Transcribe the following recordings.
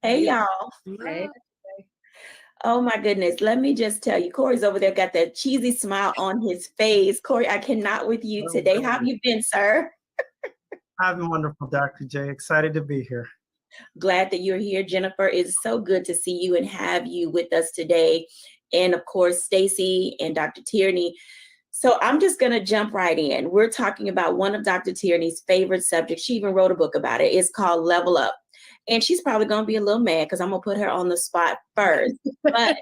Hey, Hey, y'all. hey. Hello. Oh my goodness. Let me just tell you, Corey's over there got that cheesy smile on his face. Corey, I cannot with you Oh, today. How have really? you been, sir? I'm wonderful, Dr. J. Excited to be here. Glad that you're here, Jennifer. It's so good to see you and have you with us today. And of course, Stacy and Dr. Tierney. So I'm just going to jump right in. We're talking about one of Dr. Tierney's favorite subjects. She even wrote a book about it. It's called Level Up. And she's probably going to be a little mad because I'm going to put her on the spot first. But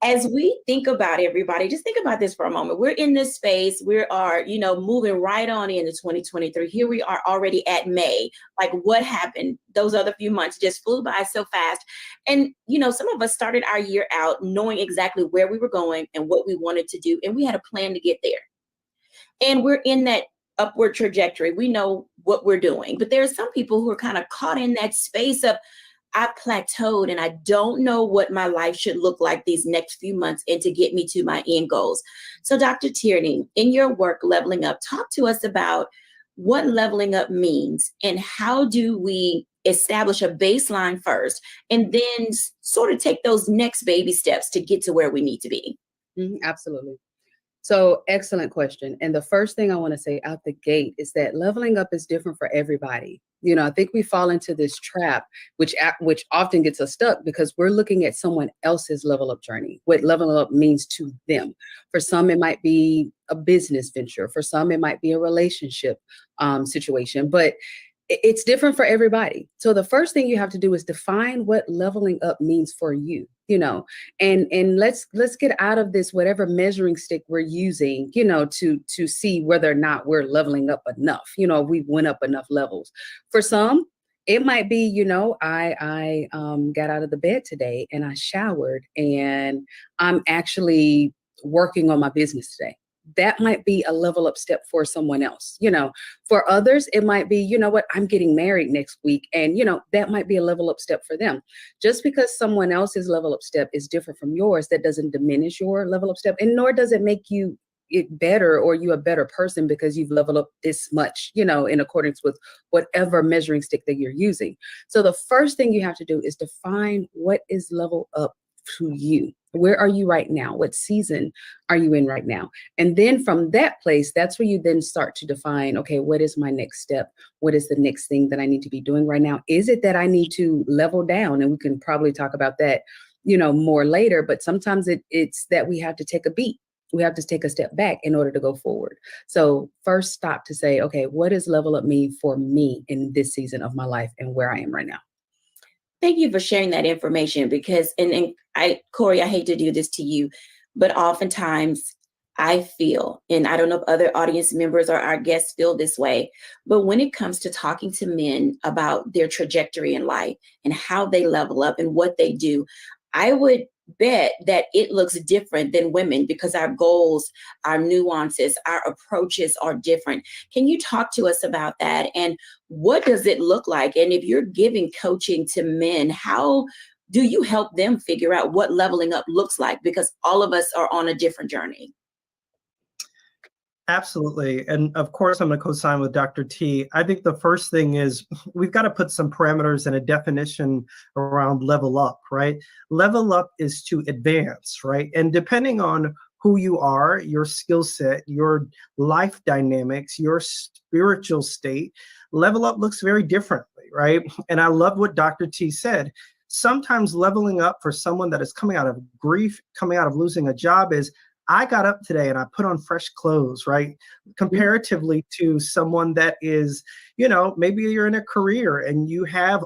as we think about everybody, just think about this for a moment. We're in this space. We are, moving right on into 2023. Here we are already at May. Like what happened? Those other few months just flew by so fast. And, some of us started our year out knowing exactly where we were going and what we wanted to do. And we had a plan to get there. And we're in that upward trajectory. We know what we're doing. But there are some people who are kind of caught in that space of, I've plateaued and I don't know what my life should look like these next few months and to get me to my end goals. So, Dr. Tierney, in your work, Leveling Up, talk to us about what leveling up means and how do we establish a baseline first and then sort of take those next baby steps to get to where we need to be. Absolutely. So excellent question. And the first thing I want to say out the gate is that leveling up is different for everybody. I think we fall into this trap, which often gets us stuck because we're looking at someone else's level up journey, what leveling up means to them. For some, it might be a business venture. For some, it might be a relationship situation. But it's different for everybody. So the first thing you have to do is define what leveling up means for you, and let's get out of this whatever measuring stick we're using, to see whether or not we're leveling up enough, we went up enough levels. For some, it might be, I got out of the bed today and I showered and I'm actually working on my business today. That might be a level up step for someone else. For others, it might be, what, I'm getting married next week. And, that might be a level up step for them. Just because someone else's level up step is different from yours, that doesn't diminish your level up step. And nor does it make you it better or you a better person because you've leveled up this much, in accordance with whatever measuring stick that you're using. So the first thing you have to do is define what is level up to you. Where are you right now? What season are you in right now? And then from that place, that's where you then start to define, okay, what is my next step? What is the next thing that I need to be doing right now? Is it that I need to level down? And we can probably talk about that, more later, but sometimes it's that we have to take a beat. We have to take a step back in order to go forward. So first stop to say, okay, what does level up mean for me in this season of my life and where I am right now? Thank you for sharing that information because, Corey, I hate to do this to you, but oftentimes I feel, and I don't know if other audience members or our guests feel this way, but when it comes to talking to men about their trajectory in life and how they level up and what they do, I would bet that it looks different than women because our goals, our nuances, our approaches are different. Can you talk to us about that? And what does it look like? And if you're giving coaching to men, how do you help them figure out what leveling up looks like? Because all of us are on a different journey. Absolutely. And of course, I'm going to co-sign with Dr. T. I think the first thing is we've got to put some parameters and a definition around level up, right? Level up is to advance, right? And depending on who you are, your skill set, your life dynamics, your spiritual state, level up looks very differently, right? And I love what Dr. T said. Sometimes leveling up for someone that is coming out of grief, coming out of losing a job is, I got up today and I put on fresh clothes, right? Comparatively to someone that is, maybe you're in a career and you have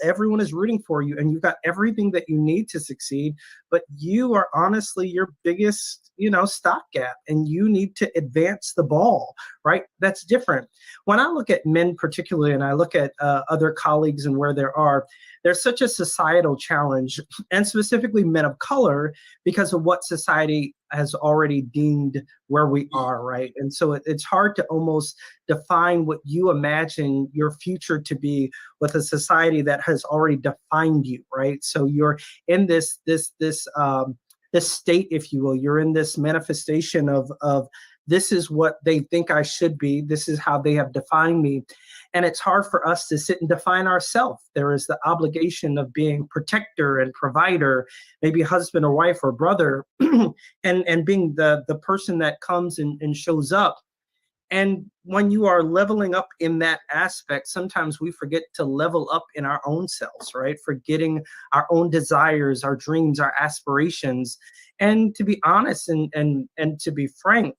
everyone is rooting for you and you've got everything that you need to succeed, but you are honestly your biggest, stopgap and you need to advance the ball, right? That's different. When I look at men particularly, and I look at other colleagues and where there's such a societal challenge, and specifically men of color, because of what society has already deemed where we are, right? And so it's hard to almost define what you imagine your future to be with a society that has already defined you, right? So you're in this state, if you will. You're in this manifestation of This is what they think I should be. This is how they have defined me. And it's hard for us to sit and define ourselves. There is the obligation of being protector and provider, maybe husband or wife or brother, and being the person that comes and shows up. And when you are leveling up in that aspect, sometimes we forget to level up in our own selves, right? Forgetting our own desires, our dreams, our aspirations. And to be honest and to be frank,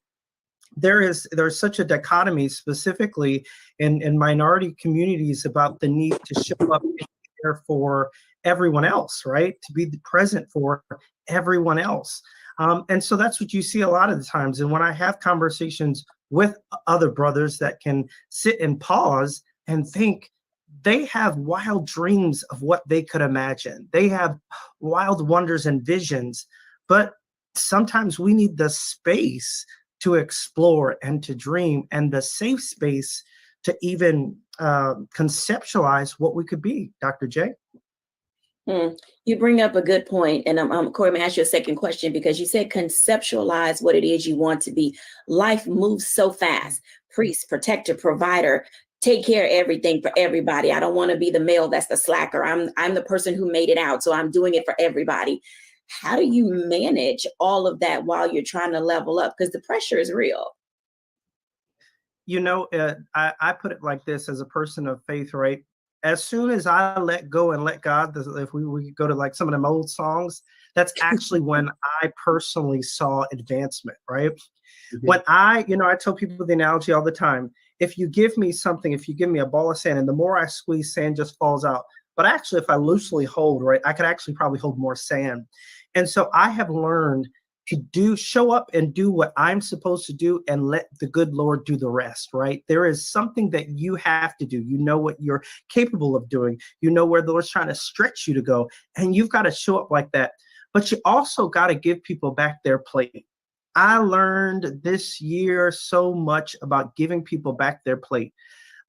there's such a dichotomy, specifically in minority communities, about the need to show up and be there for everyone else, right? To be present for everyone else. And so that's what you see a lot of the times. And when I have conversations with other brothers that can sit and pause and think, they have wild dreams of what they could imagine. They have wild wonders and visions, but sometimes we need the space to explore and to dream, and the safe space to even conceptualize what we could be. Dr. J? You bring up a good point. And Corey, I'm going to ask you a second question, because you said conceptualize what it is you want to be. Life moves so fast. Priest, protector, provider, take care of everything for everybody. I don't want to be the male that's the slacker. I'm the person who made it out, so I'm doing it for everybody. How do you manage all of that while you're trying to level up? Because the pressure is real. You know, I put it like this, as a person of faith, right? As soon as I let go and let God, if we go to like some of them old songs, that's actually when I personally saw advancement, right? Mm-hmm. When I tell people the analogy all the time. If you give me something, if you give me a ball of sand, and the more I squeeze, sand just falls out. But actually, if I loosely hold, right, I could actually probably hold more sand. And so I have learned to show up and do what I'm supposed to do, and let the good Lord do the rest, right? There is something that you have to do. You know what you're capable of doing. You know where the Lord's trying to stretch you to go, and you've got to show up like that. But you also got to give people back their plate. I learned this year so much about giving people back their plate.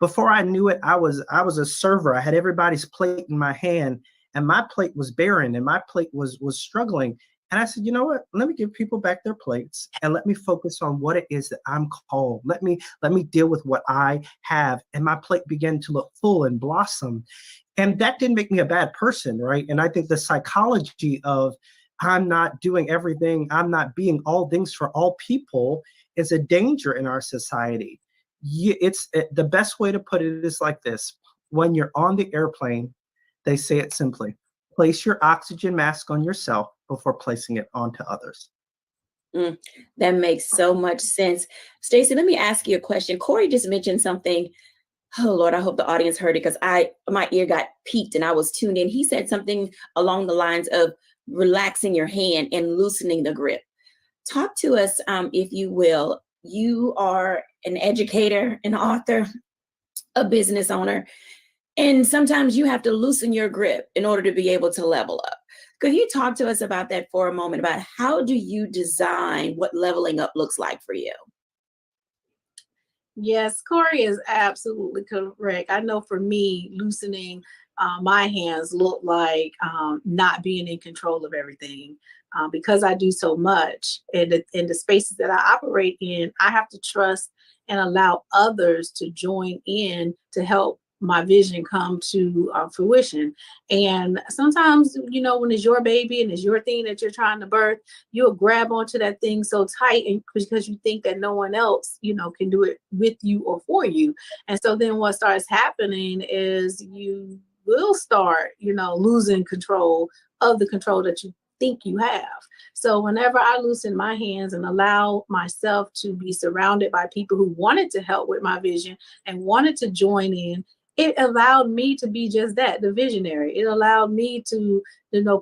Before I knew it, I was a server. I had everybody's plate in my hand, and my plate was barren, and my plate was struggling. And I said, you know what? Let me give people back their plates, and let me focus on what it is that I'm called. Let me deal with what I have. And my plate began to look full and blossom. And that didn't make me a bad person, right? And I think the psychology of I'm not doing everything, I'm not being all things for all people, is a danger in our society. The best way to put it is like this. When you're on the airplane, they say it simply: place your oxygen mask on yourself before placing it onto others. That makes so much sense. Stacey, let me ask you a question. Corey just mentioned something. Oh Lord, I hope the audience heard it, because my ear got piqued and I was tuned in. He said something along the lines of relaxing your hand and loosening the grip. Talk to us, if you will. You are an educator, an author, a business owner, and sometimes you have to loosen your grip in order to be able to level up. Could you talk to us about that for a moment, about how do you design what leveling up looks like for you? Yes, Corey is absolutely correct. I know for me, loosening my hands look like not being in control of everything. Because I do so much in the spaces that I operate in, I have to trust and allow others to join in to help my vision come to fruition. And sometimes, when it's your baby and it's your thing that you're trying to birth, you'll grab onto that thing so tight, and because you think that no one else, can do it with you or for you. And so then what starts happening is you will start, losing control of the control that you think you have. So whenever I loosen my hands and allow myself to be surrounded by people who wanted to help with my vision and wanted to join in, it allowed me to be just that, the visionary. It allowed me to,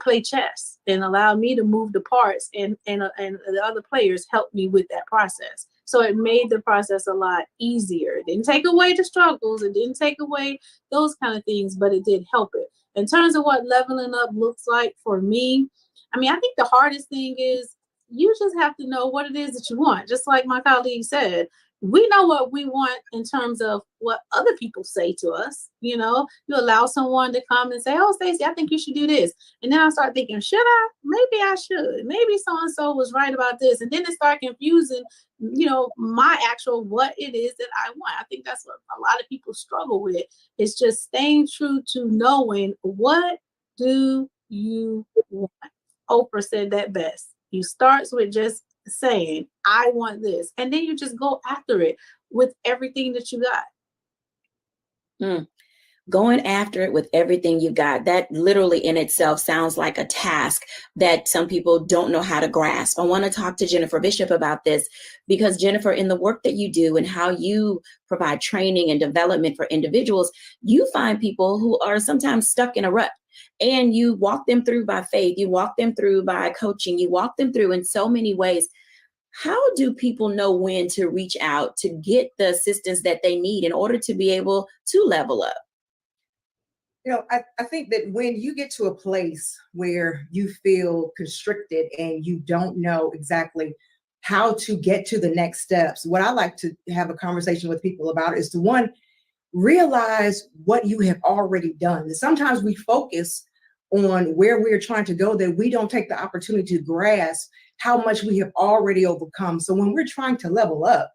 play chess, and allowed me to move the parts, and the other players helped me with that process. So it made the process a lot easier. It didn't take away the struggles. It didn't take away those kind of things, but it did help it. In terms of what leveling up looks like for me, I think the hardest thing is you just have to know what it is that you want. Just like my colleague said, we know what we want in terms of what other people say to us. You know, you allow someone to come and say, oh, Stacey, I think you should do this. And then I start thinking, should I? Maybe I should. Maybe so-and-so was right about this. And then it start confusing, you know, my actual what it is that I want. I think that's what a lot of people struggle with. It's just staying true to knowing, what do you want? Oprah said that best. You starts with just saying, I want this. And then you just go after it with everything that you got. Going after it with everything you got. That literally in itself sounds like a task that some people don't know how to grasp. I want to talk to Jennifer Bishop about this, because Jennifer, in the work that you do and how you provide training and development for individuals, you find people who are sometimes stuck in a rut. And you walk them through by faith, you walk them through by coaching, you walk them through in so many ways. How do people know when to reach out to get the assistance that they need in order to be able to level up? You know, I think that when you get to a place where you feel constricted and you don't know exactly how to get to the next steps, what I like to have a conversation with people about is to, one, realize what you have already done. Sometimes we focus on where we're trying to go, that we don't take the opportunity to grasp how much we have already overcome. So when we're trying to level up,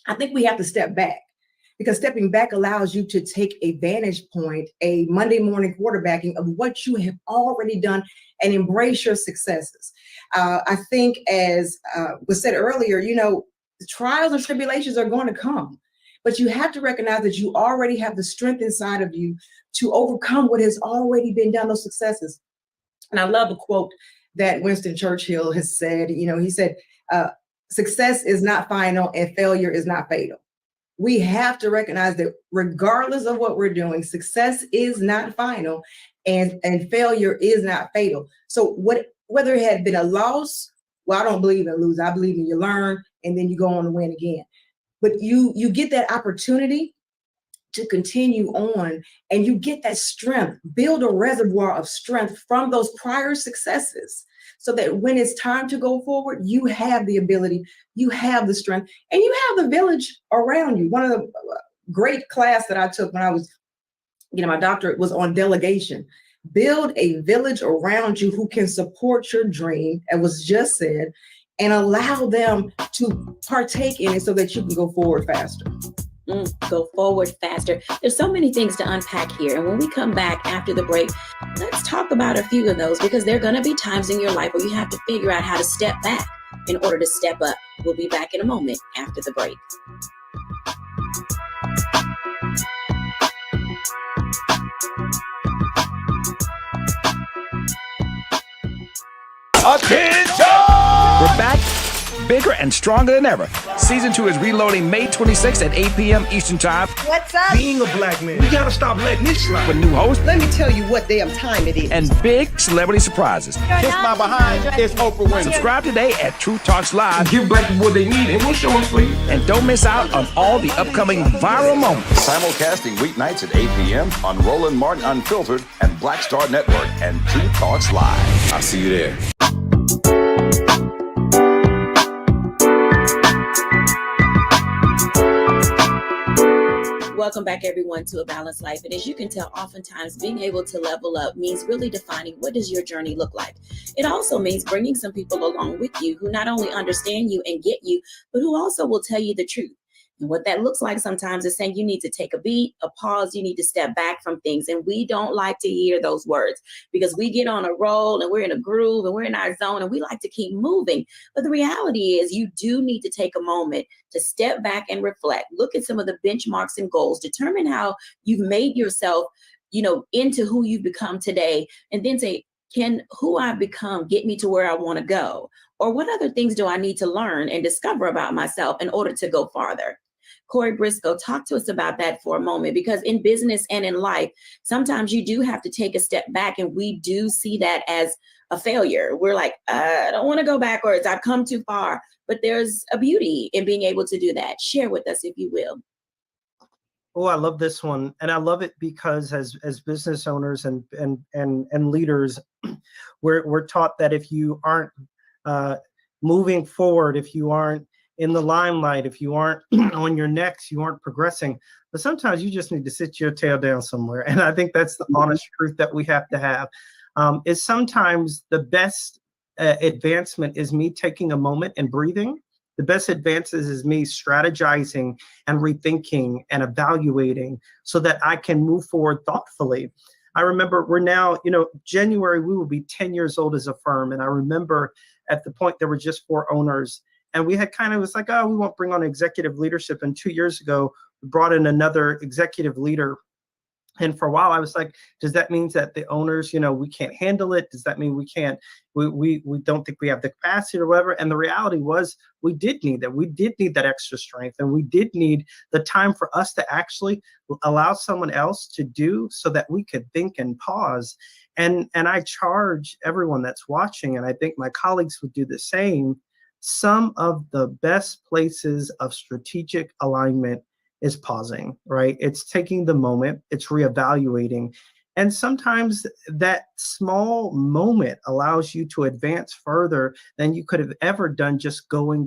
I think we have to step back, because stepping back allows you to take a vantage point, a Monday morning quarterbacking of what you have already done, and embrace your successes. I think, as was said earlier, you know, the trials and tribulations are going to come, but you have to recognize that you already have the strength inside of you to overcome what has already been done, those successes. And I love a quote that Winston Churchill has said. You know, he said, success is not final and failure is not fatal. We have to recognize that regardless of what we're doing, success is not final and failure is not fatal. So whether it had been a loss, well, I don't believe in lose. I believe in you learn and then you go on to win again. But you get that opportunity to continue on, and you get that strength, build a reservoir of strength from those prior successes, so that when it's time to go forward, you have the ability, you have the strength, and you have the village around you. One of the great class that I took when I was, my doctorate was on delegation. Build a village around you who can support your dream, as was just said, and allow them to partake in it so that you can go forward faster. Go forward faster. There's so many things to unpack here. And when we come back after the break, let's talk about a few of those, because there are going to be times in your life where you have to figure out how to step back in order to step up. We'll be back in a moment after the break. Attention! We're back, bigger and stronger than ever. Season 2 is reloading May 26th at 8 p.m. Eastern Time. What's up? Being a black man, we gotta stop letting this slide. With new hosts Let me tell you what damn time it is. and big celebrity surprises. Kiss my behind, it's Oprah Winfrey. Subscribe today at Truth Talks Live, Give black people what they need, and we'll show them, please. and don't miss out on all the upcoming viral moments. Simulcasting weeknights at 8 p.m. on Roland Martin Unfiltered and Black Star Network and Truth Talks Live. I'll see you there. Welcome back, everyone, to A Balanced Life. And as you can tell, oftentimes being able to level up means really defining what does your journey look like. It also means bringing some people along with you who not only understand you and get you, but who also will tell you the truth. And what that looks like sometimes is saying you need to take a beat, a pause, you need to step back from things. And we don't like to hear those words, because we get on a roll and we're in a groove and we're in our zone and we like to keep moving. But the reality is you do need to take a moment to step back and reflect, look at some of the benchmarks and goals, determine how you've made yourself, into who you've become today, and then say, can who I've become get me to where I want to go? Or what other things do I need to learn and discover about myself in order to go farther? Corey Briscoe, talk to us about that for a moment, because in business and in life, sometimes you do have to take a step back, and we do see that as a failure. We're like, I don't want to go backwards. I've come too far. But there's a beauty in being able to do that. Share with us, if you will. Oh, I love this one. And I love it because as business owners and leaders, we're taught that if you aren't moving forward, if you aren't in the limelight, if you aren't on your necks, you aren't progressing. But sometimes you just need to sit your tail down somewhere. And I think that's the honest truth that we have to have. Is sometimes the best advancement is me taking a moment and breathing. The best advances is me strategizing and rethinking and evaluating so that I can move forward thoughtfully. I remember we're now, January, we will be 10 years old as a firm. And I remember at the point there were just 4 owners. And we had kind of, was like, oh, we won't bring on executive leadership. And 2 years ago, we brought in another executive leader. And for a while, I was like, does that mean that the owners, we can't handle it? Does that mean we can't, we don't think we have the capacity or whatever? And the reality was we did need that. We did need that extra strength. And we did need the time for us to actually allow someone else to do so that we could think and pause. And I charge everyone that's watching, and I think my colleagues would do the same. Some of the best places of strategic alignment is pausing, right? It's taking the moment, it's reevaluating. And sometimes that small moment allows you to advance further than you could have ever done just going.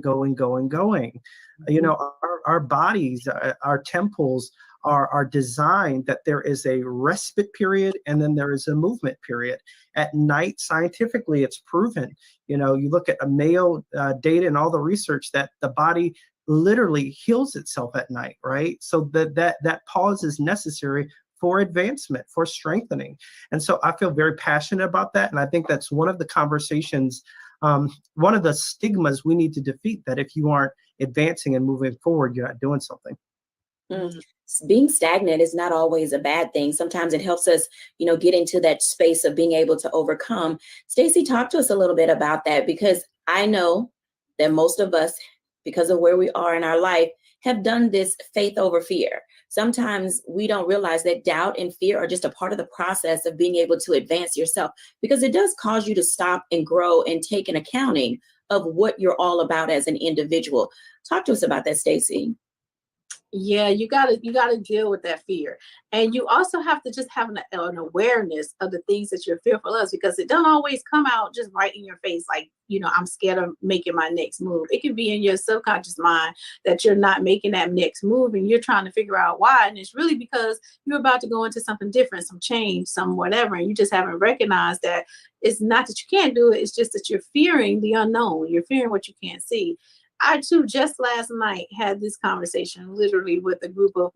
Our bodies, our temples are designed that there is a respite period and then there is a movement period. At night, scientifically, it's proven. You look at a male data and all the research that the body literally heals itself at night, right? So that pause is necessary for advancement, for strengthening. And so I feel very passionate about that. And I think that's one of the conversations, one of the stigmas we need to defeat, that if you aren't advancing and moving forward, you're not doing something. Being stagnant is not always a bad thing. Sometimes it helps us, get into that space of being able to overcome. Stacey, talk to us a little bit about that, because I know that most of us, because of where we are in our life, have done this faith over fear. Sometimes we don't realize that doubt and fear are just a part of the process of being able to advance yourself, because it does cause you to stop and grow and take an accounting of what you're all about as an individual. Talk to us about that, Stacey. Yeah, you gotta deal with that fear, and you also have to just have an awareness of the things that you're fearful of, because it don't always come out just right in your face. Like, I'm scared of making my next move. It can be in your subconscious mind that you're not making that next move, and you're trying to figure out why. And it's really because you're about to go into something different, some change, some whatever, and you just haven't recognized that it's not that you can't do it. It's just that you're fearing the unknown. You're fearing what you can't see. I too just last night had this conversation literally with a group of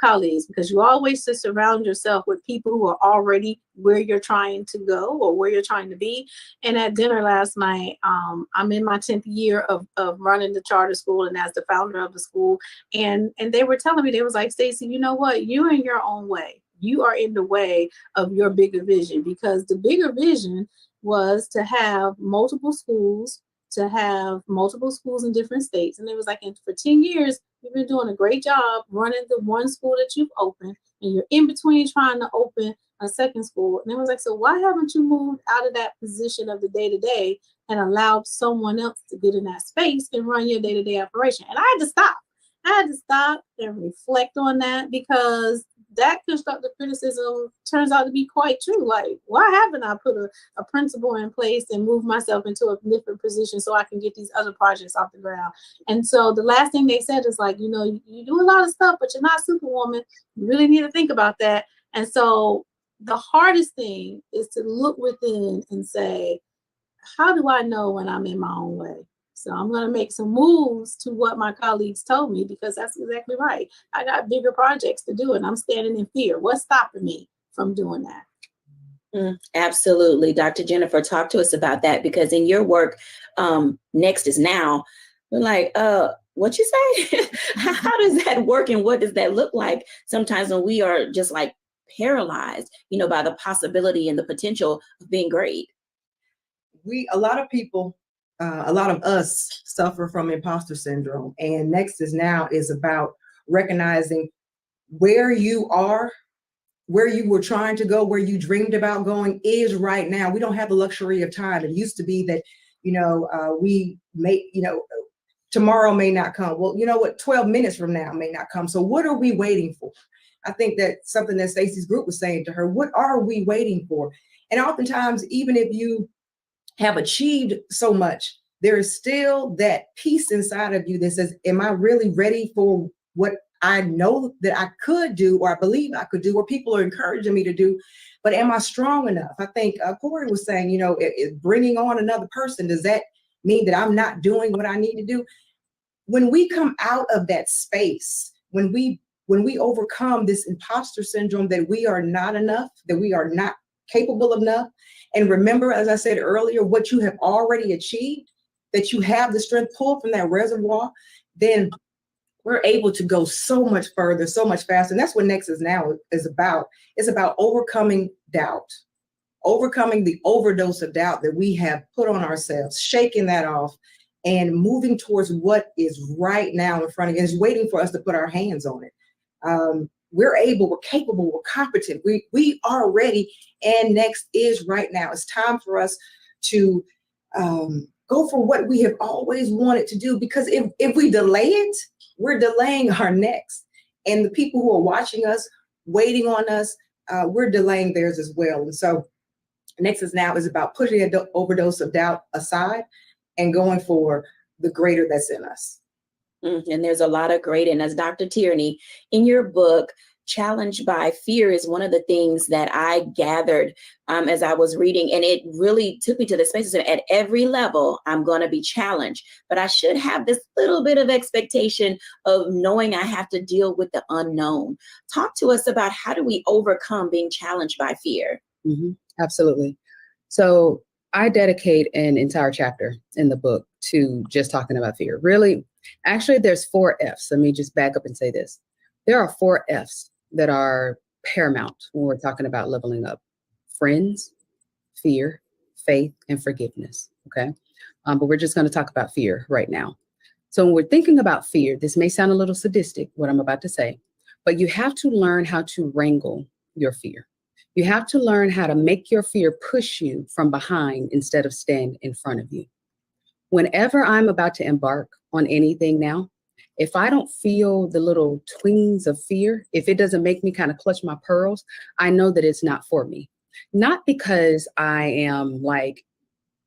colleagues, because you always just surround yourself with people who are already where you're trying to go or where you're trying to be. And at dinner last night, I'm in my 10th year of running the charter school and as the founder of the school. And they were telling me, they was like, Stacey, you know what? You're in your own way. You are in the way of your bigger vision, because the bigger vision was to have multiple schools in different states. And it was like, for 10 years, you've been doing a great job running the one school that you've opened, and you're in between trying to open a second school. And it was like, so why haven't you moved out of that position of the day-to-day and allowed someone else to get in that space and run your day-to-day operation? And I had to stop and reflect on that, because that constructive criticism turns out to be quite true. Like, why haven't I put a principal in place and moved myself into a different position so I can get these other projects off the ground? And so the last thing they said is like, you do a lot of stuff, but you're not Superwoman. You really need to think about that. And so the hardest thing is to look within and say, how do I know when I'm in my own way? So I'm going to make some moves to what my colleagues told me, because that's exactly right. I got bigger projects to do, and I'm standing in fear. What's stopping me from doing that? Absolutely. Dr. Jennifer, talk to us about that, because in your work, Next is Now, we're like, what you say? How does that work, and what does that look like sometimes when we are just like paralyzed, by the possibility and the potential of being great? A lot of people, a lot of us suffer from imposter syndrome, and Next is Now is about recognizing where you are, where you were trying to go, where you dreamed about going is right now. We don't have the luxury of time. It used to be that, we may, tomorrow may not come. Well, you know what? 12 minutes from now may not come. So what are we waiting for? I think that's something that Stacey's group was saying to her. What are we waiting for? And oftentimes, even if you have achieved so much, there is still that piece inside of you that says, am I really ready for what I know that I could do, or I believe I could do, or people are encouraging me to do, but am I strong enough? I think Corey was saying, you know, bringing on another person, does that mean that I'm not doing what I need to do? When we come out of that space, when we overcome this imposter syndrome that we are not enough, that we are not capable enough, and remember, as I said earlier, what you have already achieved, that you have the strength pulled from that reservoir, then we're able to go so much further, so much faster. And that's what Next is Now is about. It's about overcoming doubt, overcoming the overdose of doubt that we have put on ourselves, shaking that off, and moving towards what is right now in front of us, waiting for us to put our hands on it. We're able, we're capable, we're competent, we are ready, and Next is right now. It's time for us to go for what we have always wanted to do, because if we delay it, we're delaying our next. And the people who are watching us, waiting on us, we're delaying theirs as well. And so Next is Now is about pushing an overdose of doubt aside and going for the greater that's in us. And there's a lot of great, and as Dr. Tierney, in your book, Challenged by Fear is one of the things that I gathered as I was reading, and it really took me to the space of, at every level, I'm going to be challenged, but I should have this little bit of expectation of knowing I have to deal with the unknown. Talk to us about, how do we overcome being challenged by fear? Mm-hmm. Absolutely. So I dedicate an entire chapter in the book to just talking about fear. Really, actually, there's 4 F's. Let me just back up and say this. There are 4 F's that are paramount when we're talking about leveling up: friends, fear, faith, and forgiveness. Okay. But we're just going to talk about fear right now. So when we're thinking about fear, this may sound a little sadistic, what I'm about to say, but you have to learn how to wrangle your fear. You have to learn how to make your fear push you from behind instead of stand in front of you. Whenever I'm about to embark on anything now, if I don't feel the little twings of fear, if it doesn't make me kind of clutch my pearls, I know that it's not for me. Not because I am like,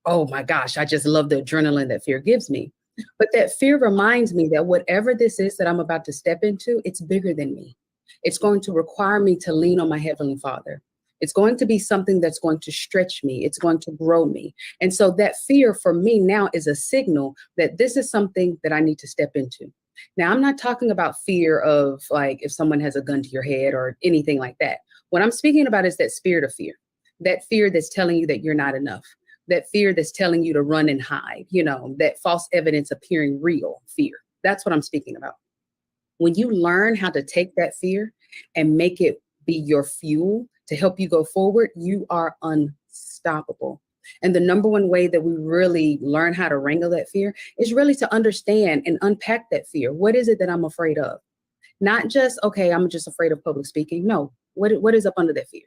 oh my gosh, I just love the adrenaline that fear gives me. But that fear reminds me that whatever this is that I'm about to step into, it's bigger than me. It's going to require me to lean on my Heavenly Father. It's going to be something that's going to stretch me. It's going to grow me. And so that fear for me now is a signal that this is something that I need to step into. Now, I'm not talking about fear of like if someone has a gun to your head or anything like that. What I'm speaking about is that spirit of fear, that fear that's telling you that you're not enough, that fear that's telling you to run and hide, you know, that false evidence appearing real fear. That's what I'm speaking about. When you learn how to take that fear and make it be your fuel to help you go forward, you are unstoppable. And the number one way that we really learn how to wrangle that fear is really to understand and unpack that fear. What is it that I'm afraid of? Not just, okay, I'm just afraid of public speaking. No, what is up under that fear?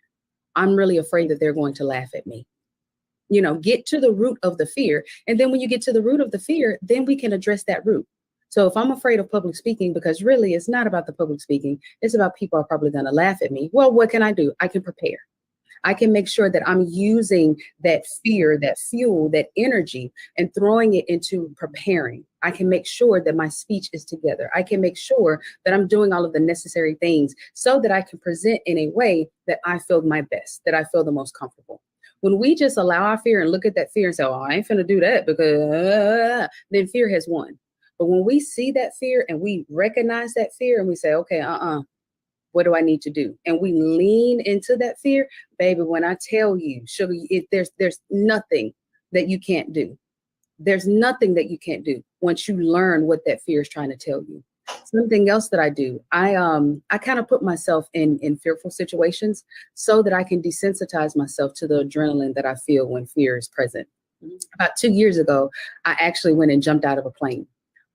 I'm really afraid that they're going to laugh at me. You know, get to the root of the fear. And then when you get to the root of the fear, then we can address that root. So if I'm afraid of public speaking, because really it's not about the public speaking, it's about people are probably going to laugh at me. Well, what can I do? I can prepare. I can make sure that I'm using that fear, that fuel, that energy, and throwing it into preparing. I can make sure that my speech is together. I can make sure that I'm doing all of the necessary things so that I can present in a way that I feel my best, that I feel the most comfortable. When we just allow our fear and look at that fear and say, oh, I ain't finna do that because then fear has won. But when we see that fear and we recognize that fear and we say, okay, what do I need to do? And we lean into that fear, baby, when I tell you, sugar, there's nothing that you can't do. There's nothing that you can't do once you learn what that fear is trying to tell you. Something else that I do, I kind of put myself in fearful situations so that I can desensitize myself to the adrenaline that I feel when fear is present. About 2 years ago, I actually went and jumped out of a plane.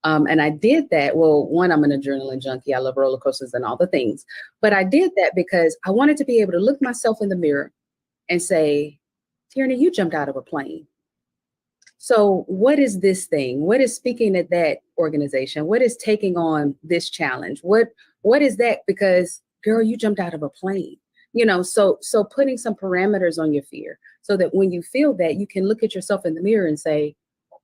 And I did that. Well, one, I'm an adrenaline junkie. I love roller coasters and all the things. But I did that because I wanted to be able to look myself in the mirror and say, Tierney, you jumped out of a plane. So what is this thing? What is speaking at that organization? What is taking on this challenge? What is that? Because, girl, you jumped out of a plane. You know, so putting some parameters on your fear so that when you feel that, you can look at yourself in the mirror and say,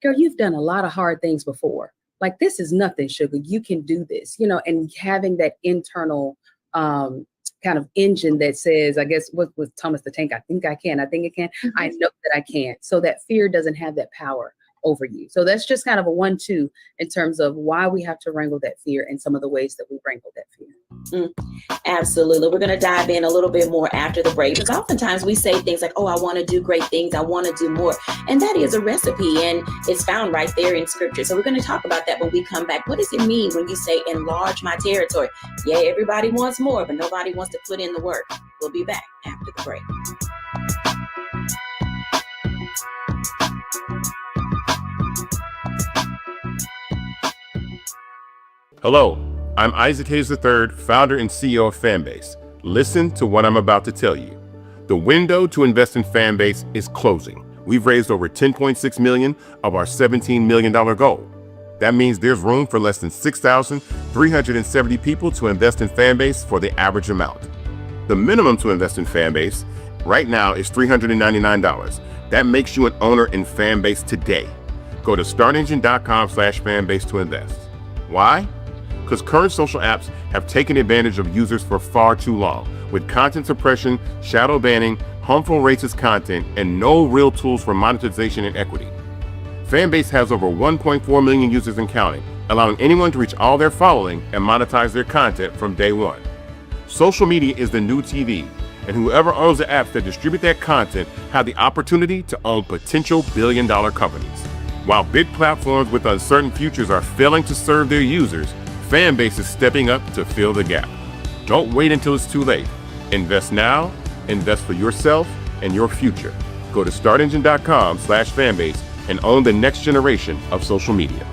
girl, you've done a lot of hard things before. Like, this is nothing, sugar. You can do this, you know, and having that internal kind of engine that says, I guess, what was Thomas the Tank? I think I can. I think it can. I know that I can. So that fear doesn't have that power over you. So that's just kind of a 1-2 in terms of why we have to wrangle that fear and some of the ways that we wrangle that fear. Absolutely. We're going to dive in a little bit more after the break, because oftentimes we say things like, oh, I want to do great things. I want to do more. And that is a recipe, and it's found right there in scripture. So we're going to talk about that when we come back. What does it mean when you say enlarge my territory? Yeah, everybody wants more, but nobody wants to put in the work. We'll be back after the break. Hello, I'm Isaac Hayes III, founder and CEO of Fanbase. Listen to what I'm about to tell you. The window to invest in Fanbase is closing. We've raised over $10.6 million of our $17 million goal. That means there's room for less than 6,370 people to invest in Fanbase for the average amount. The minimum to invest in Fanbase right now is $399. That makes you an owner in Fanbase today. Go to startengine.com/fanbase to invest. Why? Because current social apps have taken advantage of users for far too long, with content suppression, shadow banning, harmful racist content, and no real tools for monetization and equity. Fanbase has over 1.4 million users and counting, allowing anyone to reach all their following and monetize their content from day one. Social media is the new TV, and whoever owns the apps that distribute that content have the opportunity to own potential billion-dollar companies. While big platforms with uncertain futures are failing to serve their users, Fanbase is stepping up to fill the gap. Don't wait until it's too late. Invest now, invest for yourself and your future. Go to startengine.com/fanbase and own the next generation of social media.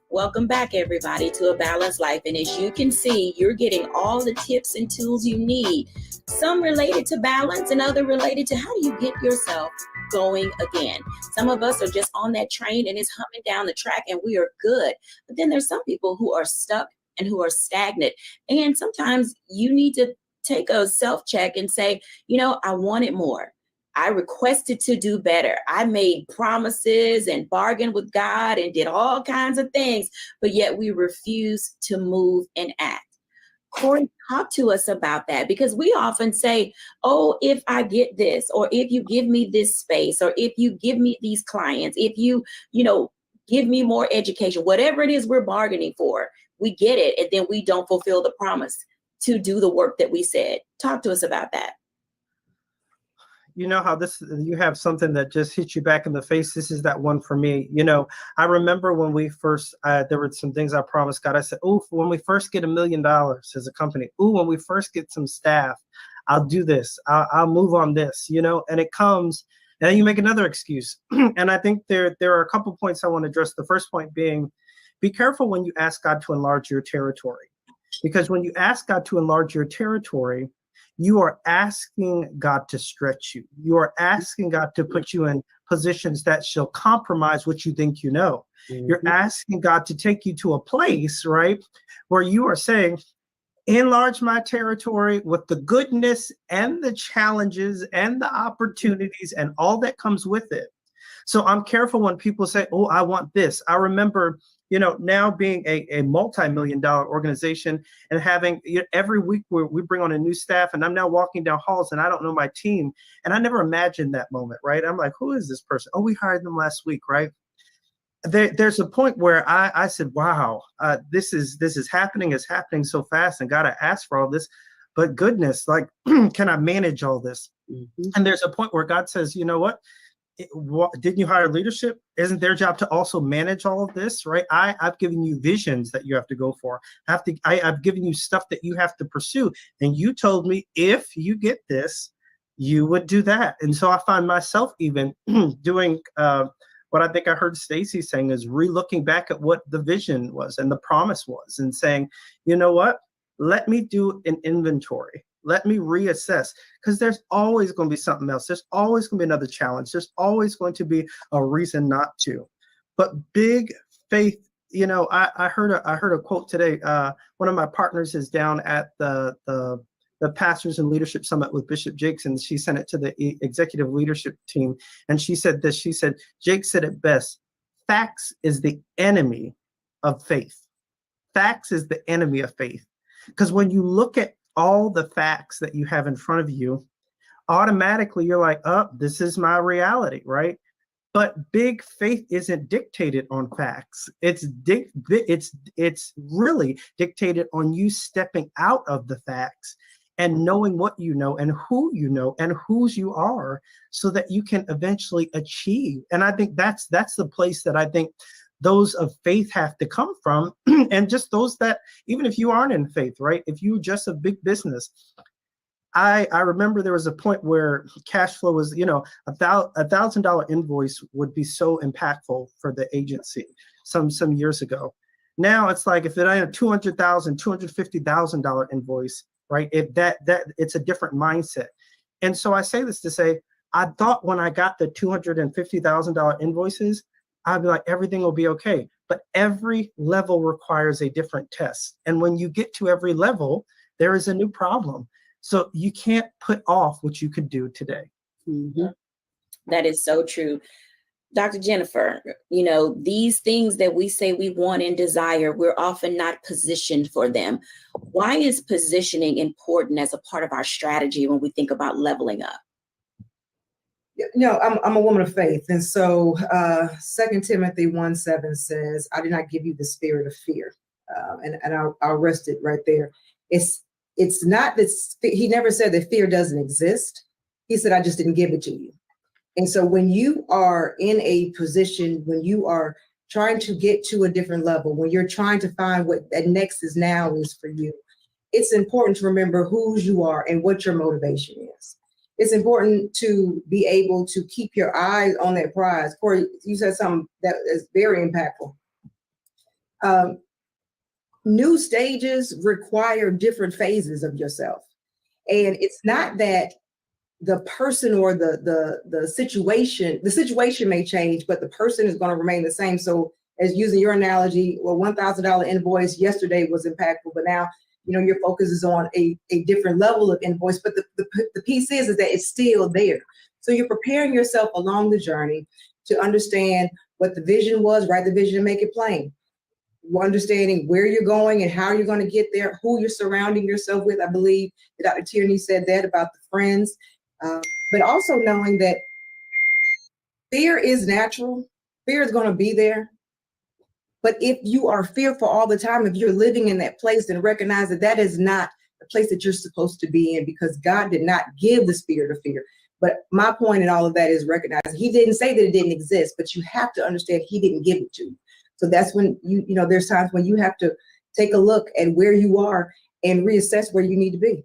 Welcome back, everybody, to A Balanced Life. And as you can see, you're getting all the tips and tools you need. Some related to balance and other related to how do you get yourself going again. Some of us are just on that train and it's humming down the track and we are good. But then there's some people who are stuck and who are stagnant. And sometimes you need to take a self-check and say, you know, I wanted more. I requested to do better. I made promises and bargained with God and did all kinds of things, but yet we refuse to move and act. Corey, talk to us about that, because we often say, oh, if I get this, or if you give me this space, or if you give me these clients, if you give me more education, whatever it is we're bargaining for, we get it. And then we don't fulfill the promise to do the work that we said. Talk to us about that. You know how you have something that just hits you back in the face. This is that one for me. You know, I remember when we first, there were some things I promised God. I said, oh, when we first get $1 million as a company, oh, when we first get some staff, I'll do this. I'll move on this, you know, and it comes and then you make another excuse. And I think there are a couple points I want to address. The first point being, be careful when you ask God to enlarge your territory, because when you ask God to enlarge your territory, you are asking God to stretch you. You are asking God to put you in positions that shall compromise what you think you know. Mm-hmm. You're asking God to take you to a place, right, where you are saying, enlarge my territory with the goodness and the challenges and the opportunities and all that comes with it. So I'm careful when people say, oh, I want this. I remember, you know, now being a multi-million-dollar organization and having every week we bring on a new staff, and I'm now walking down halls and I don't know my team. And I never imagined that moment, right? I'm like, who is this person? Oh, we hired them last week, right? There's a point where I said, wow, this is happening. It's happening so fast. And God, I asked for all this, but goodness, like, can I manage all this? Mm-hmm. And there's a point where God says, you know what? Didn't you hire leadership? Isn't their job to also manage all of this, right? I've given you visions that you have to go for. I've given you stuff that you have to pursue. And you told me if you get this, you would do that. And so I find myself even doing what I think I heard Stacy saying is re-looking back at what the vision was and the promise was and saying, you know what? Let me do an inventory. Let me reassess, because there's always going to be something else. There's always going to be another challenge. There's always going to be a reason not to. But big faith, I heard a quote today. One of my partners is down at the Pastors and Leadership Summit with Bishop Jakes, and she sent it to the executive leadership team. And she said this, she said, Jake said it best, facts is the enemy of faith. Facts is the enemy of faith. Because when you look at all the facts that you have in front of you, automatically you're like, oh, this is my reality, right? But big faith isn't dictated on facts. It's really dictated on you stepping out of the facts and knowing what you know and whose you are, so that you can eventually achieve. And I think that's the place that I think those of faith have to come from. And just those that, even if you aren't in faith, right? If you just a big business, I remember there was a point where cash flow was, $1,000 invoice would be so impactful for the agency some years ago. Now it's like, if it ain't a $200,000, $250,000 invoice, right? If that it's a different mindset. And so I say this to say, I thought when I got the $250,000 invoices, I'd be like, everything will be okay. But every level requires a different test. And when you get to every level, there is a new problem. So you can't put off what you could do today. Mm-hmm. That is so true. Dr. Jennifer, these things that we say we want and desire, we're often not positioned for them. Why is positioning important as a part of our strategy when we think about leveling up? I'm a woman of faith. And so 2 Timothy 1:7 says, I did not give you the spirit of fear. And I'll rest it right there. It's not that he never said that fear doesn't exist. He said, I just didn't give it to you. And so when you are in a position, when you are trying to get to a different level, when you're trying to find what that next is now is for you, it's important to remember whose you are and what your motivation is. It's important to be able to keep your eyes on that prize. Corey, you said something that is very impactful. New stages require different phases of yourself. And it's not that the person or the situation may change, but the person is going to remain the same. So as using your analogy, well, $1,000 invoice yesterday was impactful, but now, your focus is on a different level of invoice, but the piece is that it's still there. So you're preparing yourself along the journey to understand what the vision was, write the vision and make it plain. Understanding where you're going and how you're going to get there, who you're surrounding yourself with. I believe that Dr. Tierney said that about the friends, but also knowing that fear is natural. Fear is going to be there. But if you are fearful all the time, if you're living in that place, then recognize that that is not the place that you're supposed to be in, because God did not give the spirit of fear. But my point in all of that is recognizing he didn't say that it didn't exist, but you have to understand he didn't give it to you. So that's when there's times when you have to take a look at where you are and reassess where you need to be.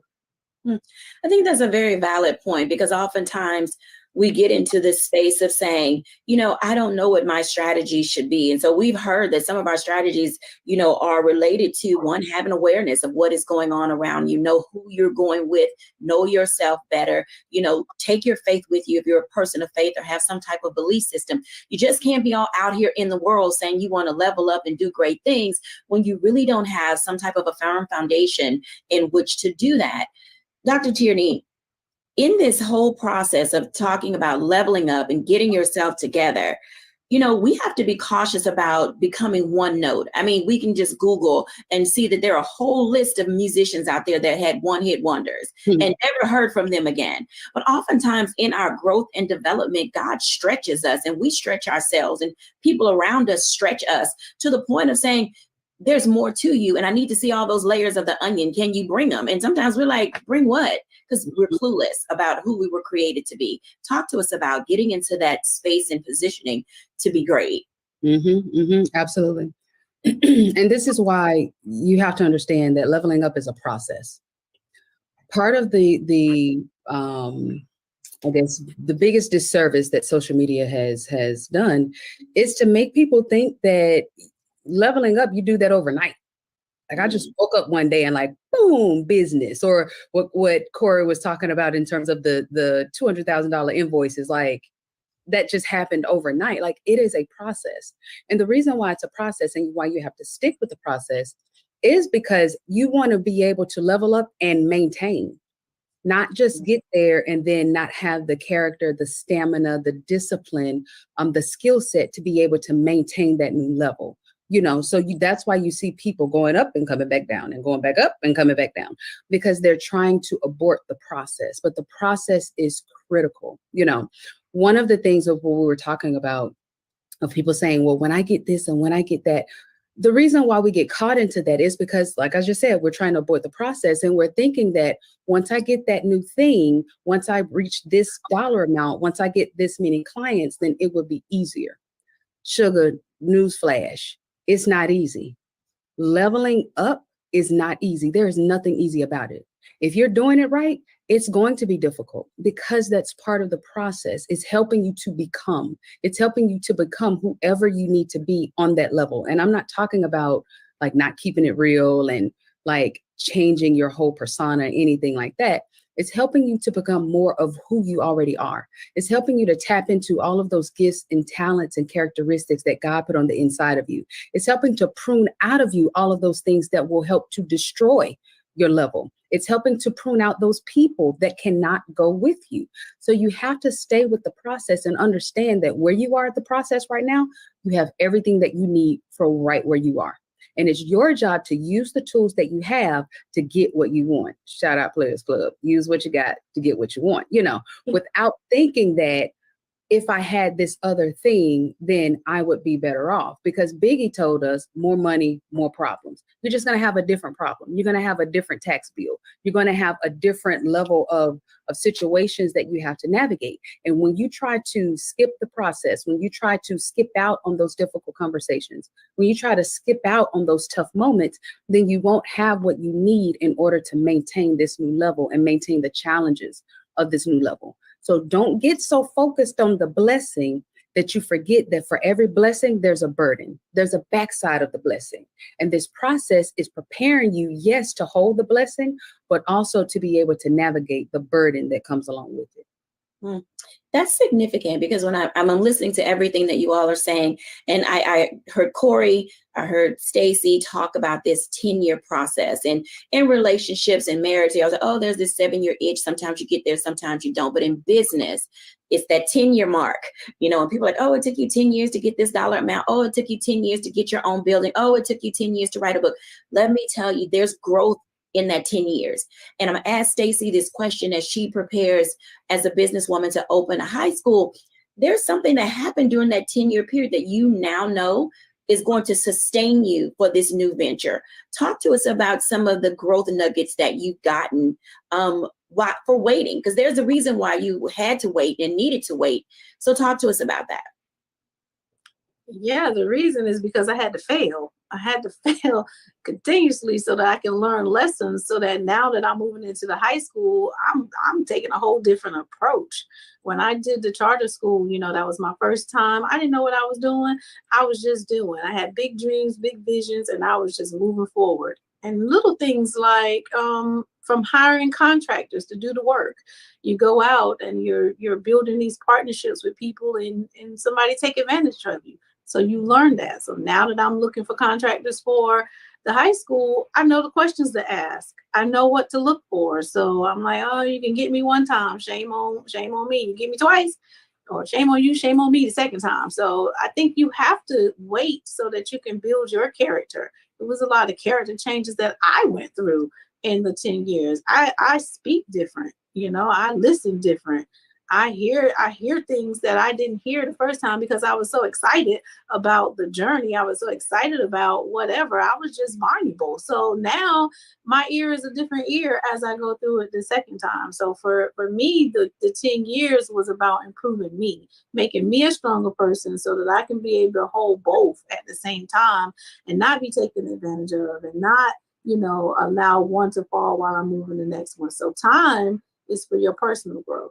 I think that's a very valid point, because oftentimes we get into this space of saying, I don't know what my strategy should be. And so we've heard that some of our strategies, are related to, one, having awareness of what is going on around you, know who you're going with, know yourself better, take your faith with you if you're a person of faith or have some type of belief system. You just can't be all out here in the world saying you want to level up and do great things when you really don't have some type of a firm foundation in which to do that. Dr. Tierney, in this whole process of talking about leveling up and getting yourself together, we have to be cautious about becoming one note. I mean, we can just Google and see that there are a whole list of musicians out there that had one-hit wonders and never heard from them again. But oftentimes in our growth and development, God stretches us and we stretch ourselves, and people around us stretch us to the point of saying, there's more to you, and I need to see all those layers of the onion. Can you bring them? And sometimes we're like, bring what? Because we're clueless about who we were created to be. Talk to us about getting into that space and positioning to be great. Absolutely. And this is why you have to understand that leveling up is a process. Part of the I guess the biggest disservice that social media has done is to make people think that leveling up, you do that overnight. Like I just woke up one day and like, boom, business. Or what Corey was talking about in terms of the $200,000 invoices. Like, that just happened overnight. Like, it is a process. And the reason why it's a process and why you have to stick with the process is because you want to be able to level up and maintain, not just get there and then not have the character, the stamina, the discipline, the skill set to be able to maintain that new level. So that's why you see people going up and coming back down and going back up and coming back down, because they're trying to abort the process. But the process is critical. One of the things of what we were talking about, of people saying, well, when I get this and when I get that, the reason why we get caught into that is because, like I just said, we're trying to abort the process, and we're thinking that once I get that new thing, once I reach this dollar amount, once I get this many clients, then it will be easier. Sugar, newsflash, it's not easy. Leveling up is not easy. There is nothing easy about it. If you're doing it right, it's going to be difficult, because that's part of the process. It's helping you to become. It's helping you to become whoever you need to be on that level. And I'm not talking about like not keeping it real and like changing your whole persona, anything like that. It's helping you to become more of who you already are. It's helping you to tap into all of those gifts and talents and characteristics that God put on the inside of you. It's helping to prune out of you all of those things that will help to destroy your level. It's helping to prune out those people that cannot go with you. So you have to stay with the process and understand that where you are at the process right now, you have everything that you need for right where you are. And it's your job to use the tools that you have to get what you want. Shout out Players Club. Use what you got to get what you want, without thinking that if I had this other thing, then I would be better off. Because Biggie told us, more money, more problems. You're just going to have a different problem. You're going to have a different tax bill. You're going to have a different level of situations that you have to navigate. And when you try to skip the process, when you try to skip out on those difficult conversations, when you try to skip out on those tough moments, then you won't have what you need in order to maintain this new level and maintain the challenges of this new level. So don't get so focused on the blessing that you forget that for every blessing, there's a burden. There's a backside of the blessing. And this process is preparing you, yes, to hold the blessing, but also to be able to navigate the burden that comes along with it. That's significant, because when I'm listening to everything that you all are saying, and I heard Corey, I heard Stacy talk about this 10-year process, and in relationships and marriage, I was like, oh, there's this 7-year itch. Sometimes you get there, sometimes you don't. But in business, it's that 10-year mark, and people are like, oh, it took you 10 years to get this dollar amount. Oh, it took you 10 years to get your own building. Oh, it took you 10 years to write a book. Let me tell you, there's growth in that 10 years. And I'm going to ask Stacy this question as she prepares as a businesswoman to open a high school. There's something that happened during that 10-year period that you now know is going to sustain you for this new venture. Talk to us about some of the growth nuggets that you've gotten for waiting, because there's a reason why you had to wait and needed to wait. So talk to us about that. Yeah, the reason is because I had to fail. I had to fail continuously so that I can learn lessons, so that now that I'm moving into the high school, I'm taking a whole different approach. When I did the charter school, that was my first time. I didn't know what I was doing. I was just doing. I had big dreams, big visions, and I was just moving forward. And little things like from hiring contractors to do the work. You go out and you're building these partnerships with people, and somebody take advantage of you. So you learn that. So now that I'm looking for contractors for the high school, I know the questions to ask. I know what to look for. So I'm like, oh, you can get me one time. Shame on me. You get me twice. Or shame on you, shame on me the second time. So I think you have to wait so that you can build your character. It was a lot of character changes that I went through in the 10 years. I speak different. I listen different. I hear things that I didn't hear the first time because I was so excited about the journey. I was so excited about whatever. I was just voluble. So now my ear is a different ear as I go through it the second time. So for me, the 10 years was about improving me, making me a stronger person so that I can be able to hold both at the same time and not be taken advantage of, and not, allow one to fall while I'm moving the next one. So time is for your personal growth.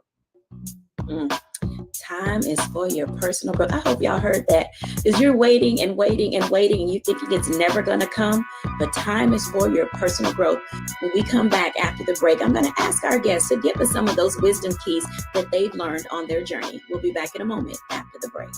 Time is for your personal growth. I hope y'all heard that, because you're waiting and waiting and waiting, and you thinking it's never going to come, but time is for your personal growth. When we come back after the break, I'm going to ask our guests to give us some of those wisdom keys that they've learned on their journey. We'll be back in a moment after the break.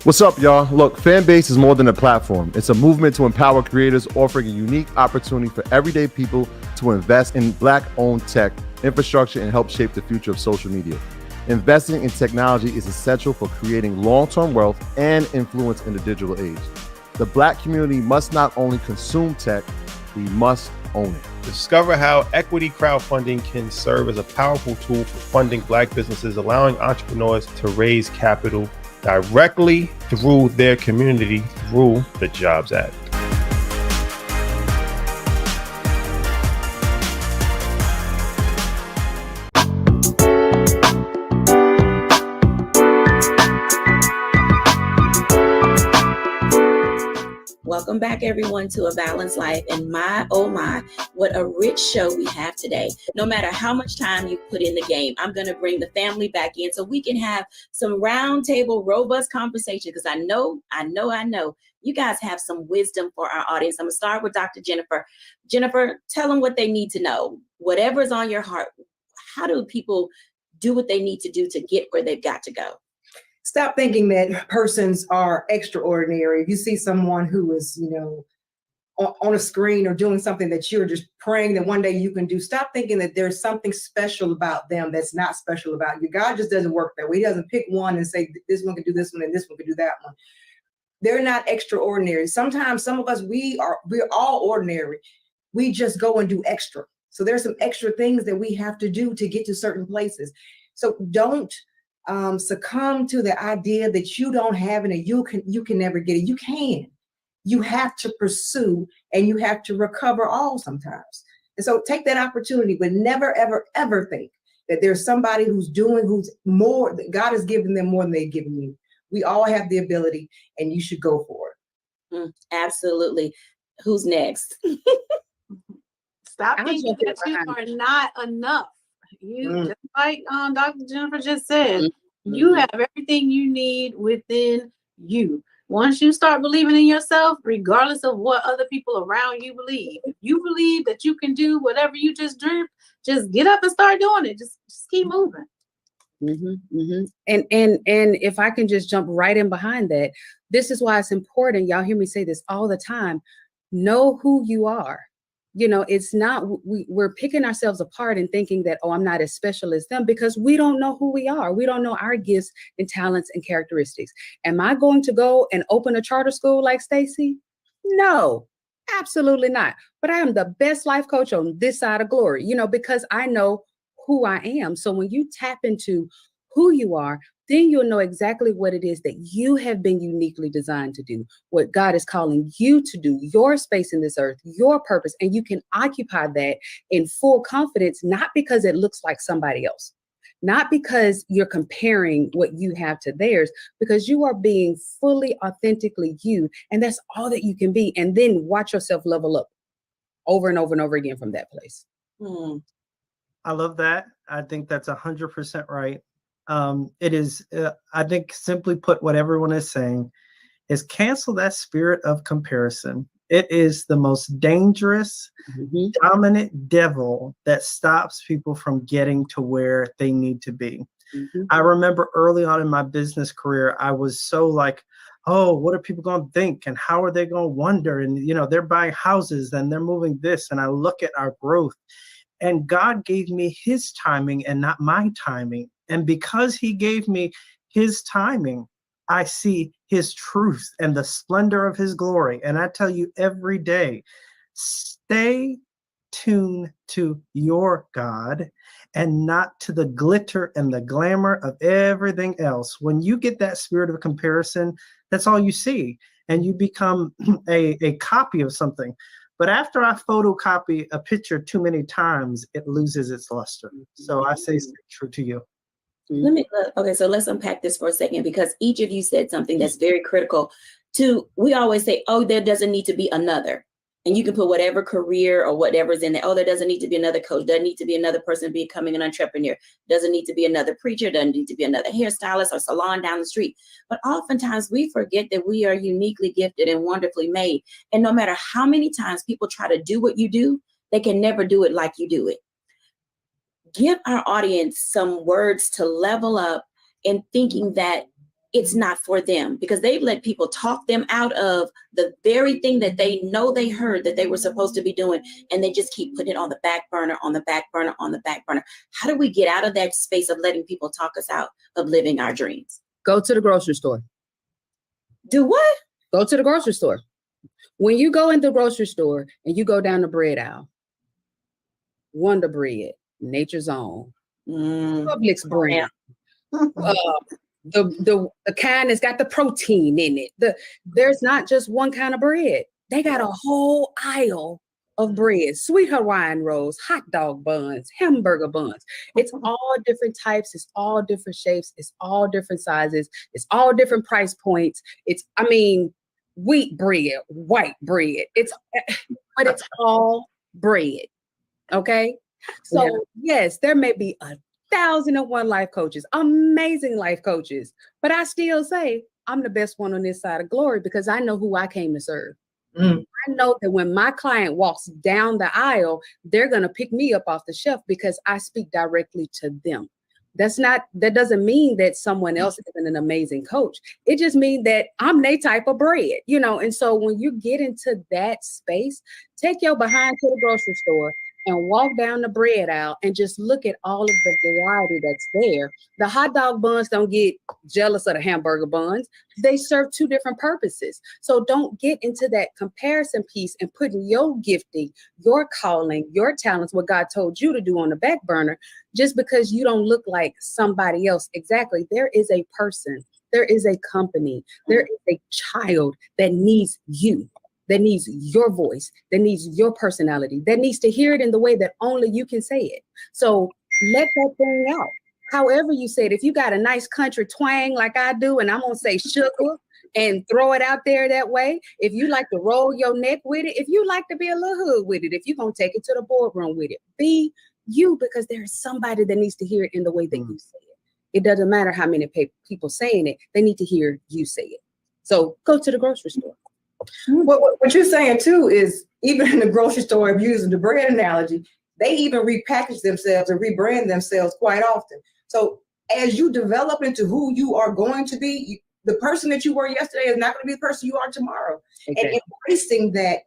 What's up, y'all? Look, Fanbase is more than a platform. It's a movement to empower creators, offering a unique opportunity for everyday people to invest in Black-owned tech, infrastructure, and help shape the future of social media. Investing in technology is essential for creating long-term wealth and influence in the digital age. The Black community must not only consume tech, we must own it. Discover how equity crowdfunding can serve as a powerful tool for funding Black businesses, allowing entrepreneurs to raise capital directly through their community through the Jobs Act. Welcome back, everyone, to A Balanced Life. And my, oh my, what a rich show we have today. No matter how much time you put in the game, I'm going to bring the family back in so we can have some roundtable, robust conversation, because I know you guys have some wisdom for our audience. I'm going to start with Dr. Jennifer. Jennifer, tell them what they need to know. Whatever's on your heart, how do people do what they need to do to get where they've got to go? Stop thinking that persons are extraordinary. If you see someone who is, on a screen or doing something that you're just praying that one day you can do, stop thinking that there's something special about them that's not special about you. God just doesn't work that way. He doesn't pick one and say, this one can do this one and this one can do that one. They're not extraordinary. Sometimes some of us, we're all ordinary. We just go and do extra. So there's some extra things that we have to do to get to certain places. So don't succumb to the idea that you don't have it and you can never get it. You can. You have to pursue and you have to recover all sometimes. And so take that opportunity, but never, ever, ever think that there's somebody who's more, that God has given them more than they've given you. We all have the ability and you should go for it. Absolutely. Who's next? Stop thinking that you are not enough. You just like Dr. Jennifer just said, you have everything you need within you. Once you start believing in yourself, regardless of what other people around you believe, if you believe that you can do whatever you just dreamed, just get up and start doing it. Just keep moving. And if I can just jump right in behind that, this is why it's important. Y'all hear me say this all the time. Know who you are. It's not, we're picking ourselves apart and thinking that, oh, I'm not as special as them, because we don't know who we are. We don't know our gifts and talents and characteristics. Am I going to go and open a charter school like Stacy? No, absolutely not. But I am the best life coach on this side of glory, because I know who I am. So when you tap into who you are, then you'll know exactly what it is that you have been uniquely designed to do, what God is calling you to do, your space in this earth, your purpose, and you can occupy that in full confidence, not because it looks like somebody else, not because you're comparing what you have to theirs, because you are being fully, authentically you, and that's all that you can be. And then watch yourself level up over and over and over again from that place. I love that. I think that's 100% right. It is, I think, simply put, what everyone is saying is cancel that spirit of comparison. It is the most dangerous, dominant devil that stops people from getting to where they need to be. I remember early on in my business career, I was so like, oh, what are people going to think? And how are they going to wonder? And, they're buying houses and they're moving this. And I look at our growth, and God gave me his timing and not my timing. And because he gave me his timing, I see his truth and the splendor of his glory. And I tell you every day, stay tuned to your God and not to the glitter and the glamour of everything else. When you get that spirit of comparison, that's all you see. And you become a copy of something. But after I photocopy a picture too many times, it loses its luster. So I say stay true to you. So let's unpack this for a second, because each of you said something that's very critical we always say, oh, there doesn't need to be another. And you can put whatever career or whatever's in there. Oh, there doesn't need to be another coach. Doesn't need to be another person becoming an entrepreneur. Doesn't need to be another preacher. Doesn't need to be another hairstylist or salon down the street. But oftentimes we forget that we are uniquely gifted and wonderfully made. And no matter how many times people try to do what you do, they can never do it like you do it. Give our audience some words to level up in thinking that it's not for them, because they've let people talk them out of the very thing that they know they heard that they were supposed to be doing, and they just keep putting it on the back burner, on the back burner, on the back burner. How do we get out of that space of letting people talk us out of living our dreams? Go to the grocery store. Do what? Go to the grocery store. When you go in the grocery store and you go down the bread aisle, Wonder Bread, Nature's Own, Publix brand, the kind that's got the protein in it. There's not just one kind of bread. They got a whole aisle of bread, sweet Hawaiian rolls, hot dog buns, hamburger buns. It's all different types. It's all different shapes. It's all different sizes. It's all different price points. Wheat bread, white bread. But it's all bread. Okay. So yes, there may be 1,001 life coaches, amazing life coaches, but I still say I'm the best one on this side of glory because I know who I came to serve. I know that when my client walks down the aisle, they're going to pick me up off the shelf because I speak directly to them. That doesn't mean that someone else isn't an amazing coach. It just means that I'm their type of bread, and so when you get into that space, take your behind to the grocery store and walk down the bread aisle and just look at all of the variety that's there. The hot dog buns don't get jealous of the hamburger buns. They serve two different purposes. So don't get into that comparison piece and putting your gifting, your calling, your talents, what God told you to do on the back burner, just because you don't look like somebody else. Exactly. There is a person, there is a company, there is a child that needs you, that needs your voice, that needs your personality, that needs to hear it in the way that only you can say it. So let that thing out. However you say it, if you got a nice country twang like I do, and I'm gonna say sugar and throw it out there that way, if you like to roll your neck with it, if you like to be a little hood with it, if you're gonna take it to the boardroom with it, be you, because there's somebody that needs to hear it in the way that you say it. It doesn't matter how many people saying it, they need to hear you say it. So go to the grocery store. What you're saying too is, even in the grocery store, if you're using the bread analogy, they even repackage themselves and rebrand themselves quite often. So as you develop into who you are going to be, the person that you were yesterday is not going to be the person you are tomorrow. Okay. And embracing that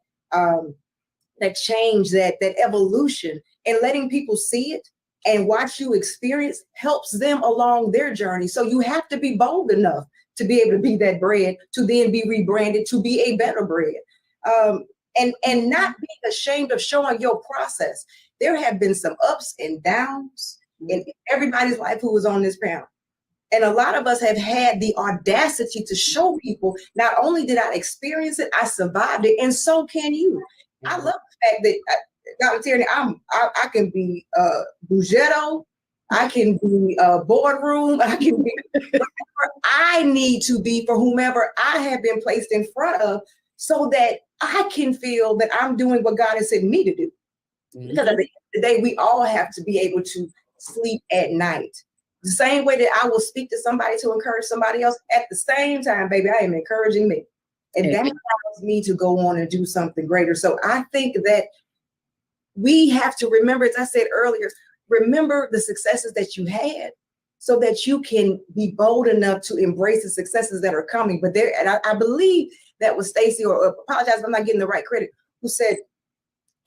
that change, that evolution, and letting people see it and watch you experience helps them along their journey. So you have to be bold enough to be able to be that bread, to then be rebranded, to be a better bread. And not being ashamed of showing your process. There have been some ups and downs in everybody's life who was on this panel. And a lot of us have had the audacity to show people, not only did I experience it, I survived it, and so can you. I love the fact that, Dr. Tierney, I can be Bugetto, I can be boardroom, I can be whatever I need to be for whomever I have been placed in front of, so that I can feel that I'm doing what God has sent me to do. Because at the end of the day, we all have to be able to sleep at night. The same way that I will speak to somebody to encourage somebody else, at the same time, baby, I am encouraging me. And that allows me to go on and do something greater. So I think that we have to remember, as I said earlier, remember the successes that you had so that you can be bold enough to embrace the successes that are coming. But there, and I believe that was Stacy, or apologize if I'm not getting the right credit, who said,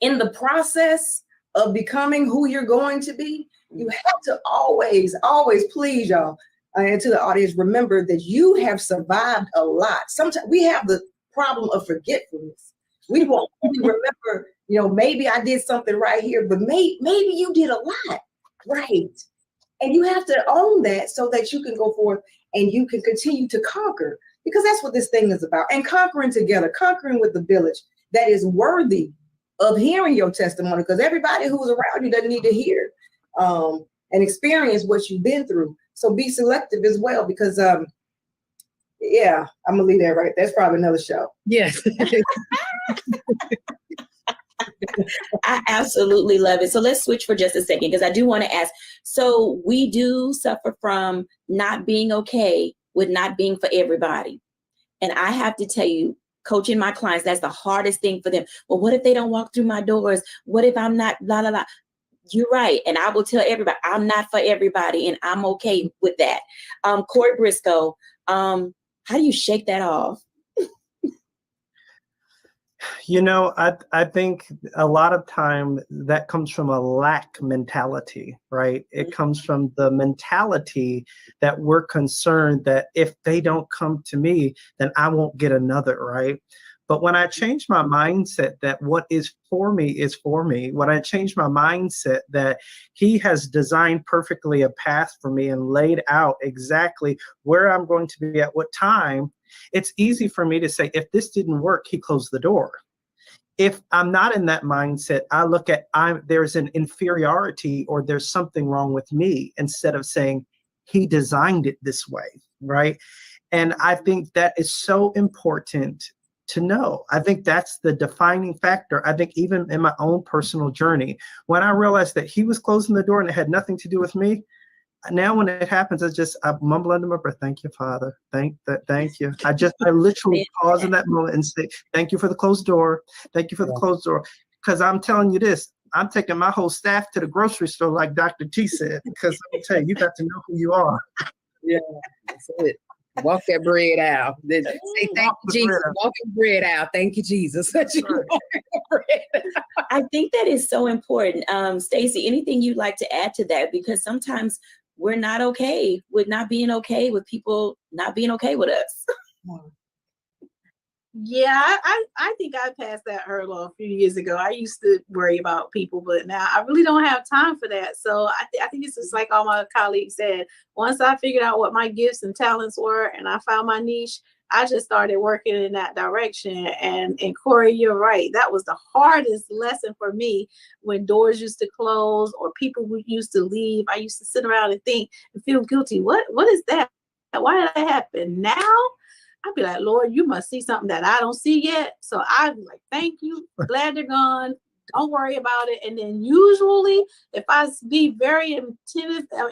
in the process of becoming who you're going to be, you have to always, please, y'all, and to the audience, remember that you have survived a lot. Sometimes we have the problem of forgetfulness. We won't remember, maybe I did something right here, but maybe you did a lot, right? And you have to own that so that you can go forth and you can continue to conquer, because that's what this thing is about. And conquering together, conquering with the village that is worthy of hearing your testimony, because everybody who's around you doesn't need to hear and experience what you've been through. So be selective as well, because Yeah, I'm gonna leave that right. That's probably another show. Yes. I absolutely love it. So let's switch for just a second, because I do want to ask. So we do suffer from not being okay with not being for everybody. And I have to tell you, coaching my clients, that's the hardest thing for them. Well, what if they don't walk through my doors? What if I'm not blah, blah, blah? You're right. And I will tell everybody, I'm not for everybody, and I'm okay with that. Corey Briscoe, how do you shake that off? You know, I think a lot of time that comes from a lack mentality, right? It comes from the mentality that we're concerned that if they don't come to me, then I won't get another, right? But when I changed my mindset that what is for me, when I changed my mindset that he has designed perfectly a path for me and laid out exactly where I'm going to be at what time, it's easy for me to say, if this didn't work, he closed the door. If I'm not in that mindset, I look at there's an inferiority or there's something wrong with me, instead of saying he designed it this way, right? And I think that is so important to know. I think that's the defining factor. I think even in my own personal journey, when I realized that he was closing the door and it had nothing to do with me, now when it happens, I mumble under my breath, thank you, Father. Thank you. I literally pause in that moment and say, thank you for the closed door. Thank you for the closed door. Because I'm telling you this, I'm taking my whole staff to the grocery store, like Dr. T said, because let me tell you, you got to know who you are. Yeah, that's it. Walk that bread out. Say thank you, Jesus. Walk the bread out. Thank you, Jesus. I think that is so important. Stacey, anything you'd like to add to that? Because sometimes we're not okay with not being okay with people not being okay with us. Yeah, I think I passed that hurdle a few years ago. I used to worry about people, but now I really don't have time for that. So I think it's just like all my colleagues said. Once I figured out what my gifts and talents were and I found my niche, I just started working in that direction. And Corey, you're right. That was the hardest lesson for me when doors used to close or people used to leave. I used to sit around and think and feel guilty. What is that? Why did that happen? Now I'd be like, Lord, you must see something that I don't see yet. So I'd be like, thank you. Glad they're gone. Don't worry about it. And then usually if I be very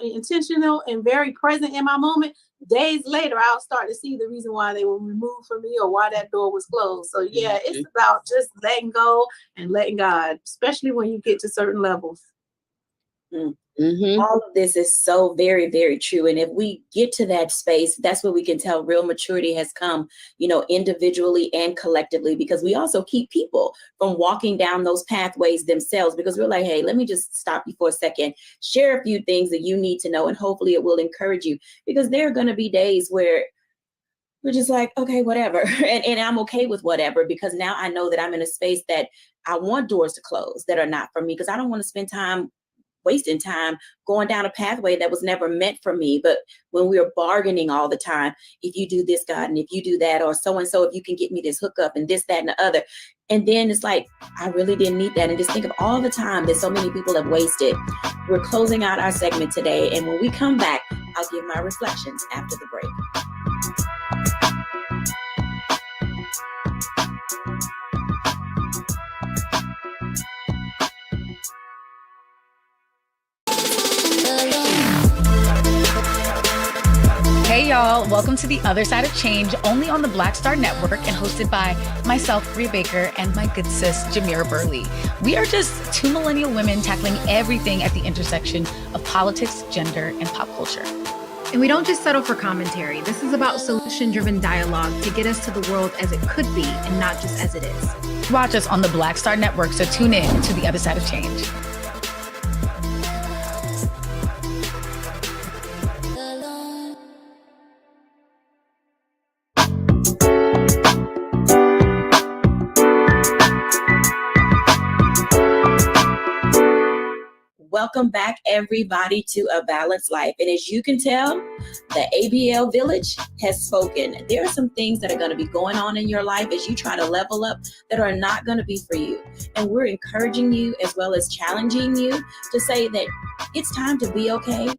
intentional and very present in my moment, days later, I'll start to see the reason why they were removed from me or why that door was closed. So yeah, it's about just letting go and letting God, especially when you get to certain levels. Mm-hmm. All of this is so very, very true. And if we get to that space, that's where we can tell real maturity has come, individually and collectively, because we also keep people from walking down those pathways themselves, because we're like, hey, let me just stop you for a second, share a few things that you need to know, and hopefully it will encourage you, because there are going to be days where we're just like, okay, whatever. And I'm okay with whatever, because now I know that I'm in a space that I want doors to close that are not for me, because I don't want to spend time wasting time going down a pathway that was never meant for me. But when we're bargaining all the time, if you do this, God, and if you do that, or so-and-so, if you can get me this hookup and this, that, and the other. And then it's like, I really didn't need that. And just think of all the time that so many people have wasted. We're closing out our segment today. And when we come back, I'll give my reflections after the break. Hey y'all, welcome to The Other Side of Change, only on the Black Star Network and hosted by myself, Bria Baker, and my good sis, Jamira Burley. We are just two millennial women tackling everything at the intersection of politics, gender, and pop culture. And we don't just settle for commentary. This is about solution-driven dialogue to get us to the world as it could be and not just as it is. Watch us on the Black Star Network, so tune in to The Other Side of Change. Welcome back, everybody, to A Balanced Life. And as you can tell, the ABL Village has spoken. There are some things that are going to be going on in your life as you try to level up that are not going to be for you. And we're encouraging you, as well as challenging you, to say that it's time to be okay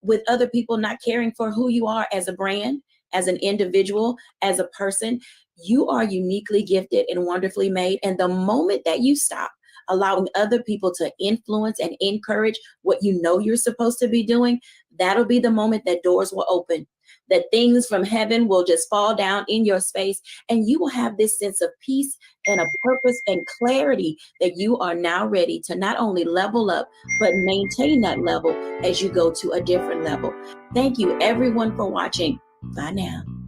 with other people not caring for who you are as a brand. as an individual, as a person, you are uniquely gifted and wonderfully made. And the moment that you stop allowing other people to influence and encourage what you know you're supposed to be doing, that'll be the moment that doors will open, that things from heaven will just fall down in your space, and you will have this sense of peace and a purpose and clarity that you are now ready to not only level up, but maintain that level as you go to a different level. Thank you everyone for watching. Bye now.